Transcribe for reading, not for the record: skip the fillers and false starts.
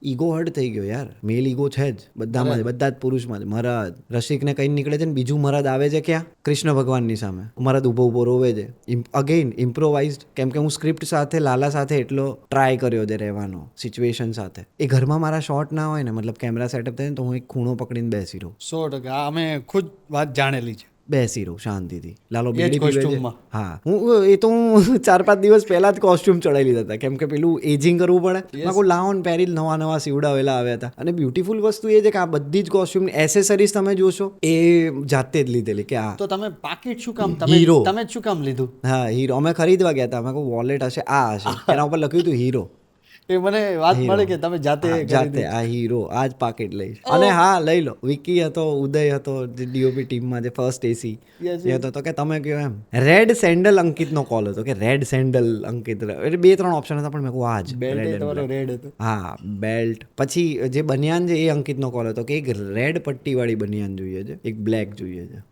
Ego hurt થઈ ગયો યાર. મેલ ઈગો છે જ બધામાં, બધા જ પુરુષમાં જ. મરદ રસિકને કઈ નીકળે છે ને બીજું મરદ આવે છે ક્યાં? કૃષ્ણ ભગવાનની સામે મરદ ઉભો ઉભો રોવે છે. અગેન ઇમ્પ્રોવાઇઝડ, કેમ કે હું સ્ક્રિપ્ટ સાથે લાલા સાથે એટલો ટ્રાય કર્યો છે રહેવાનો સિચ્યુએશન સાથે. એ ઘરમાં મારા શોર્ટ ના હોય ને, મતલબ કેમેરા સેટઅપ થાય ને તો હું એક ખૂણો પકડીને બેસી રહું. 100% અમે ખુદ વાત જાણેલી છે. બેસી રહું શાંતિથી. લાલો એ જ બીડી પીવે છે. કોસ્ટ્યુમમાં. હા, હું 4-5 દિવસ પહેલા જ કોસ્ટ્યુમ ચડાવી લીધા હતા, કેમ કે પેલું એજિંગ કરવું પડે. મેં કહું લાવો ને પહેરી નવા સીવડાવેલા આવ્યા હતા. અને બ્યુટીફુલ વસ્તુ એ છે કે આ બધી જ કોસ્ટ્યુમ એસેસરીઝ તમે જોશો એ જાતે જ લીધેલી કે આ તો તમે પાકીટ શું કામ હીરો. તમે જ શું કામ લીધું? હા, હીરો. અમે ખરીદવા ગયા હતા. મેં કહું વોલેટ હશે, આ હશે, એના ઉપર લખ્યું હતું હીરો. એ મને વાત મળે કે તમે જાતે જાતે આ હીરો, આ જ પાકેટ લઈશ. અને હા લઈ લો. વિકી હતો, ઉદય હતો, ડીઓપી ટીમમાં જે ફર્સ્ટ એસી એ હતો, તો કે તમે કહો એમ. રેડ સેન્ડલ અંકિતનો કોલ હતો કે રેડ સેન્ડલ અંકિત. એટલે 2-3 ઓપ્શન હતા, પણ મેં કહું આ જ બેલ્ટ તમારો રેડ હતો. હા, બેલ્ટ. પછી જે બનિયાન છે એ અંકિતનો કોલ હતો કે એક રેડ પટ્ટીવાળી બનિયાન જોઈએ છે, એક બ્લેક જોઈએ છે.